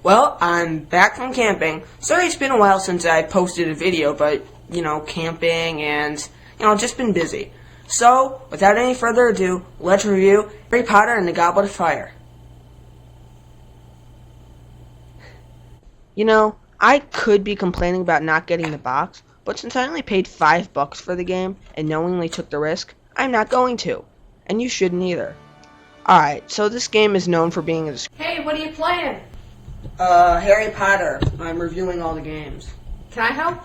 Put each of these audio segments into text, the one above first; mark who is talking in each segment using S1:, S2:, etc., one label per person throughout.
S1: Well, I'm back from camping. Sorry it's been a while since I posted a video, but, camping and, just been busy. So, without any further ado, let's review Harry Potter and the Goblet of Fire. I could be complaining about not getting the box, but since I only paid $5 for the game and knowingly took the risk, I'm not going to. And you shouldn't either. Alright, so this game is known for being a...
S2: Hey, what are you playing?
S1: Harry Potter. I'm reviewing all the games.
S2: Can I help?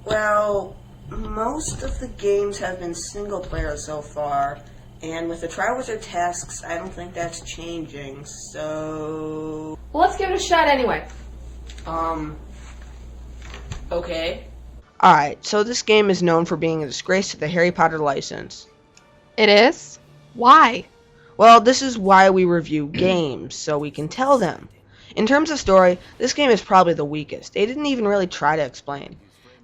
S1: Well, most of the games have been single player so far, and with the Triwizard tasks, I don't think that's changing, so...
S2: Well, let's give it a shot anyway.
S1: Okay. Alright, so this game is known for being a disgrace to the Harry Potter license.
S2: It is? Why?
S1: Well, this is why we review games, so we can tell them. In terms of story, this game is probably the weakest. They didn't even really try to explain.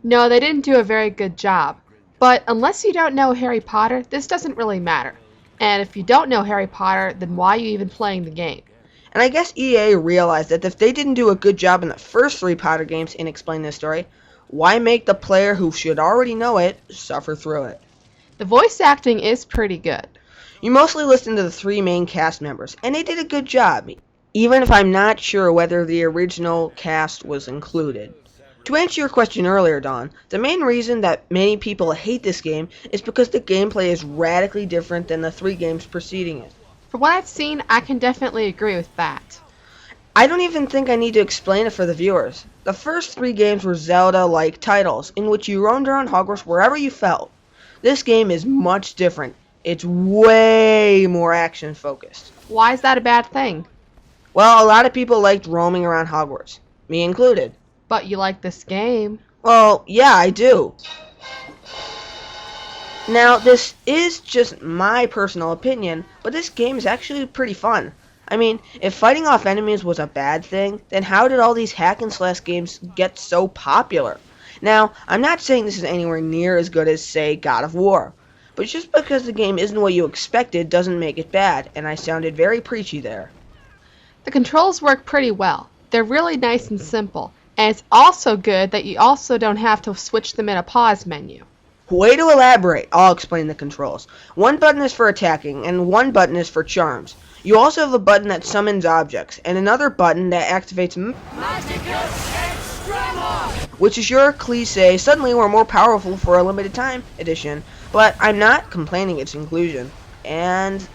S2: No, they didn't do a very good job. But unless you don't know Harry Potter, this doesn't really matter. And if you don't know Harry Potter, then why are you even playing the game?
S1: And I guess EA realized that if they didn't do a good job in the first 3 Potter games in explaining this story, why make the player who should already know it suffer through it?
S2: The voice acting is pretty good.
S1: You mostly listen to the 3 main cast members, and they did a good job, even if I'm not sure whether the original cast was included. To answer your question earlier, Dawn, the main reason that many people hate this game is because the gameplay is radically different than the 3 games preceding it.
S2: From what I've seen, I can definitely agree with that.
S1: I don't even think I need to explain it for the viewers. The first 3 games were Zelda-like titles, in which you roamed around Hogwarts wherever you felt. This game is much different. It's way more action-focused.
S2: Why is that a bad thing?
S1: Well, a lot of people liked roaming around Hogwarts, me included.
S2: But you like this game.
S1: Well, yeah, I do. Now, this is just my personal opinion, but this game is actually pretty fun. I mean, if fighting off enemies was a bad thing, then how did all these hack and slash games get so popular? Now, I'm not saying this is anywhere near as good as, say, God of War. But just because the game isn't what you expected doesn't make it bad, and I sounded very preachy there.
S2: The controls work pretty well. They're really nice and simple, and it's also good that you also don't have to switch them in a pause menu.
S1: Way to elaborate. I'll explain the controls. 1 button is for attacking, and 1 button is for charms. You also have a button that summons objects, and another button that activates Magicus Extrema, which is your cliché, suddenly we're more powerful for a limited time edition. But I'm not complaining its inclusion. And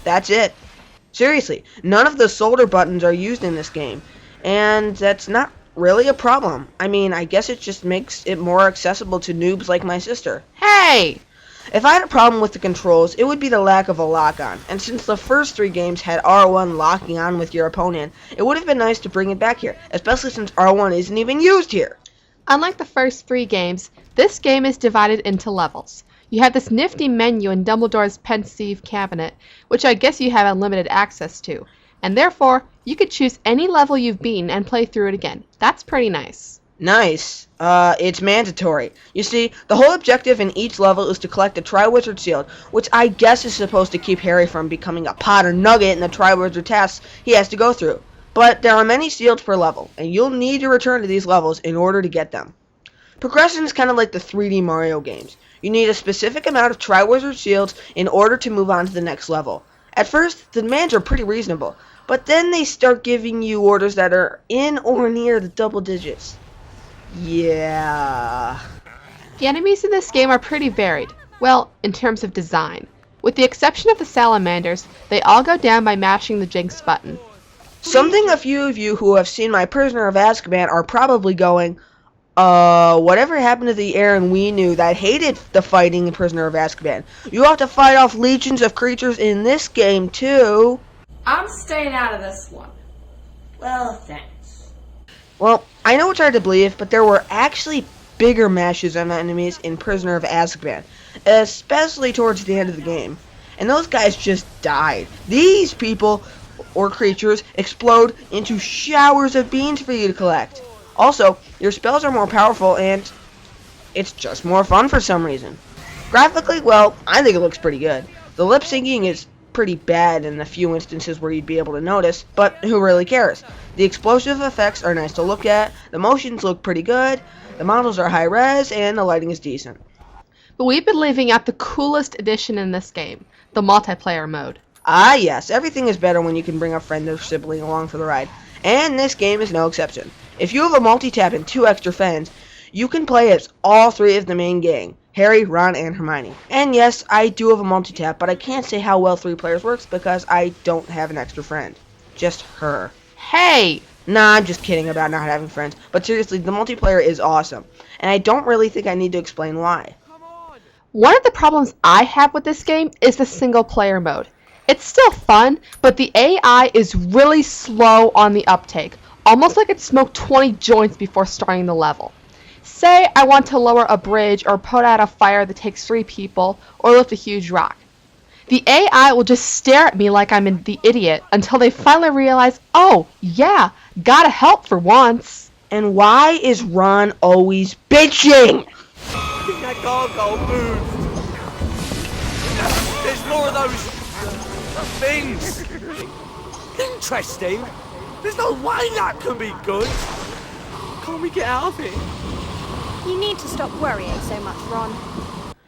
S1: that's it. Seriously, none of the shoulder buttons are used in this game. And that's not really a problem. I mean, I guess it just makes it more accessible to noobs like my sister.
S2: Hey!
S1: If I had a problem with the controls, it would be the lack of a lock-on. And since the first 3 games had R1 locking on with your opponent, it would have been nice to bring it back here, especially since R1 isn't even used here.
S2: Unlike the first 3 games, this game is divided into levels. You have this nifty menu in Dumbledore's Pensieve cabinet, which I guess you have unlimited access to, and therefore, you could choose any level you've beaten and play through it again. That's pretty nice.
S1: Nice. It's mandatory. You see, the whole objective in each level is to collect a Triwizard Shield, which I guess is supposed to keep Harry from becoming a Potter Nugget in the Triwizard tasks he has to go through. But there are many shields per level, and you'll need to return to these levels in order to get them. Progression is kind of like the 3D Mario games. You need a specific amount of Triwizard Shields in order to move on to the next level. At first, the demands are pretty reasonable, but then they start giving you orders that are in or near the double digits. Yeah.
S2: The enemies in this game are pretty varied, well, in terms of design. With the exception of the salamanders, they all go down by mashing the Jinx button.
S1: Something a few of you who have seen my Prisoner of Azkaban are probably going, whatever happened to the Aaron we knew that hated the fighting in Prisoner of Azkaban? You have to fight off legions of creatures in this game, too.
S2: I'm staying out of this one.
S1: Well, thanks. Well, I know it's hard to believe, but there were actually bigger mashes of enemies in Prisoner of Azkaban, especially towards the end of the game. And those guys just died. These people, or creatures, explode into showers of beans for you to collect. Also, your spells are more powerful, and it's just more fun for some reason. Graphically, well, I think it looks pretty good. The lip syncing is pretty bad in a few instances where you'd be able to notice, but who really cares? The explosive effects are nice to look at, the motions look pretty good, the models are high res, and the lighting is decent.
S2: But we've been leaving out the coolest addition in this game, the multiplayer mode.
S1: Ah yes, everything is better when you can bring a friend or sibling along for the ride, and this game is no exception. If you have a multi-tap and 2 extra friends, you can play as all 3 of the main gang, Harry, Ron, and Hermione. And yes, I do have a multi-tap, but I can't say how well 3 players works because I don't have an extra friend. Just her.
S2: Hey!
S1: Nah, I'm just kidding about not having friends, but seriously, the multiplayer is awesome, and I don't really think I need to explain why.
S2: One of the problems I have with this game is the single player mode. It's still fun, but the AI is really slow on the uptake, almost like it smoked 20 joints before starting the level. Say I want to lower a bridge or put out a fire that takes 3 people or lift a huge rock. The AI will just stare at me like I'm the idiot until they finally realize, oh, yeah, gotta help for once.
S1: And why is Ron always bitching?
S3: That gargoyle moved. There's more of those things. Interesting. There's no way that can be good. Can't we get out of here?
S4: You need to stop worrying so much, Ron.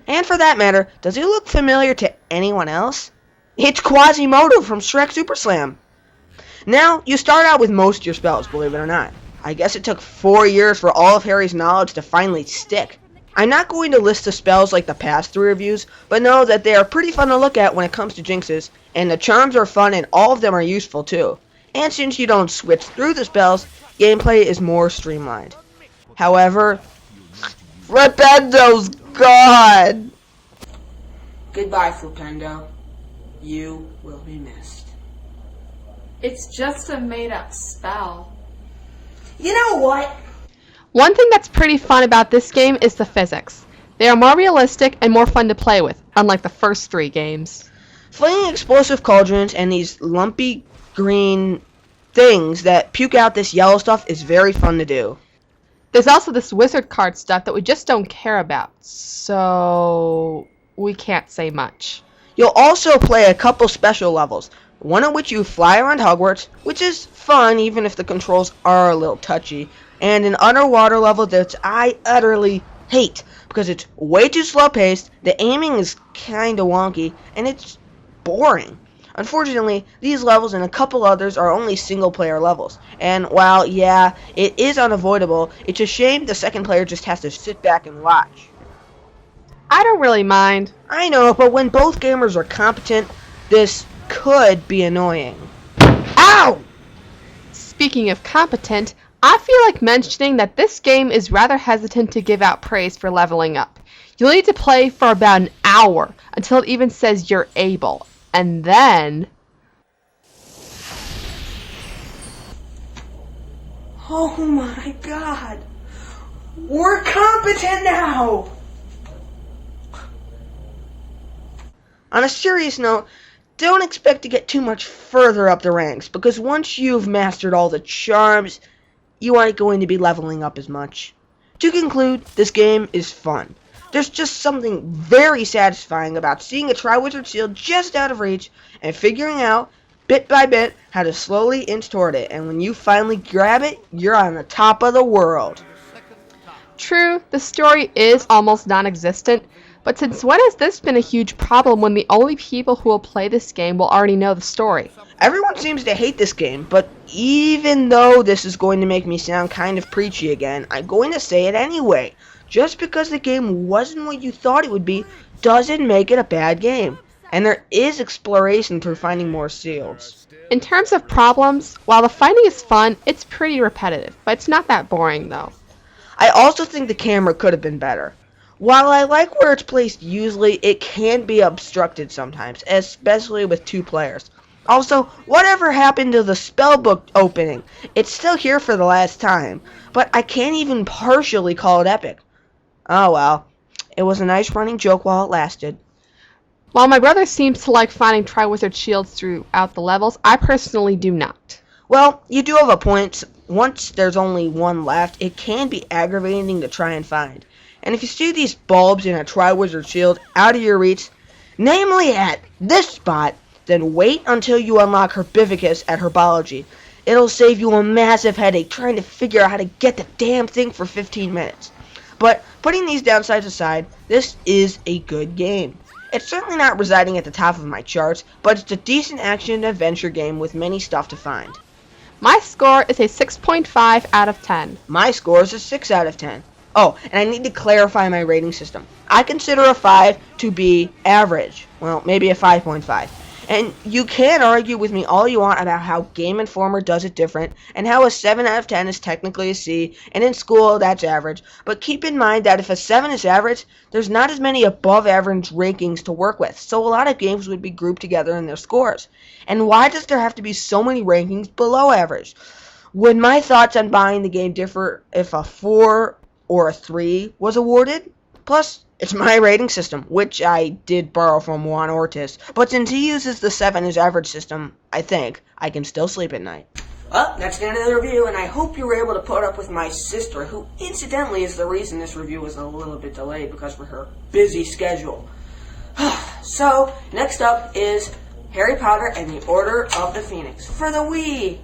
S1: And for that matter, does he look familiar to anyone else? It's Quasimodo from Shrek Super Slam. Now, you start out with most of your spells, believe it or not. I guess it took 4 years for all of Harry's knowledge to finally stick. I'm not going to list the spells like the past 3 reviews, but know that they are pretty fun to look at when it comes to jinxes, and the charms are fun and all of them are useful too. And since you don't switch through the spells, gameplay is more streamlined. However, Flipendo's gone! Goodbye, Flipendo. You will be missed.
S5: It's just a made-up spell.
S1: You know what?
S2: One thing that's pretty fun about this game is the physics. They are more realistic and more fun to play with, unlike the first 3 games.
S1: Flinging explosive cauldrons and these lumpy green things that puke out this yellow stuff is very fun to do.
S2: There's also this wizard card stuff that we just don't care about, so we can't say much.
S1: You'll also play a couple special levels, one in which you fly around Hogwarts, which is fun even if the controls are a little touchy, and an underwater level that I utterly hate because it's way too slow paced, the aiming is kinda wonky, and it's boring. Unfortunately, these levels and a couple others are only single player levels, and while yeah, it is unavoidable, it's a shame the second player just has to sit back and watch.
S2: I don't really mind.
S1: I know, but when both gamers are competent, this could be annoying. Ow!
S2: Speaking of competent, I feel like mentioning that this game is rather hesitant to give out praise for leveling up. You'll need to play for about an hour until it even says you're able. And then...
S1: Oh my god! We're competent now! On a serious note, don't expect to get too much further up the ranks, because once you've mastered all the charms, you aren't going to be leveling up as much. To conclude, this game is fun. There's just something very satisfying about seeing a Triwizard Shield just out of reach and figuring out, bit by bit, how to slowly inch toward it, and when you finally grab it, you're on the top of the world.
S2: True, the story is almost non-existent, but since when has this been a huge problem when the only people who will play this game will already know the story?
S1: Everyone seems to hate this game, but even though this is going to make me sound kind of preachy again, I'm going to say it anyway. Just because the game wasn't what you thought it would be, doesn't make it a bad game. And there is exploration through finding more seals.
S2: In terms of problems, while the fighting is fun, it's pretty repetitive, but it's not that boring though.
S1: I also think the camera could have been better. While I like where it's placed usually, it can be obstructed sometimes, especially with 2 players. Also, whatever happened to the spellbook opening? It's still here for the last time, but I can't even partially call it epic. Oh well, it was a nice running joke while it lasted.
S2: While my brother seems to like finding Triwizard Shields throughout the levels, I personally do not.
S1: Well, you do have a point. Once there's only one left, it can be aggravating to try and find. And if you see these bulbs in a Triwizard Shield out of your reach, namely at this spot, Then wait until you unlock Herbivicus at Herbology. It'll save you a massive headache trying to figure out how to get the damn thing for 15 minutes. But putting these downsides aside, this is a good game. It's certainly not residing at the top of my charts, but it's a decent action adventure game with many stuff to find.
S2: My score is a 6.5 out of 10.
S1: My score is a 6 out of 10. Oh, and I need to clarify my rating system. I consider a 5 to be average. Well, maybe a 5.5. And you can argue with me all you want about how Game Informer does it different, and how a 7 out of 10 is technically a C, and in school that's average. But keep in mind that if a 7 is average, there's not as many above average rankings to work with, so a lot of games would be grouped together in their scores. And why does there have to be so many rankings below average? Would my thoughts on buying the game differ if a 4 or a 3 was awarded? Plus, it's my rating system, which I did borrow from Juan Ortiz. But since he uses the 7 as average system, I think I can still sleep at night. Well, that's the end of the review, and I hope you were able to put up with my sister, who incidentally is the reason this review was a little bit delayed because of her busy schedule. So, next up is Harry Potter and the Order of the Phoenix for the Wii.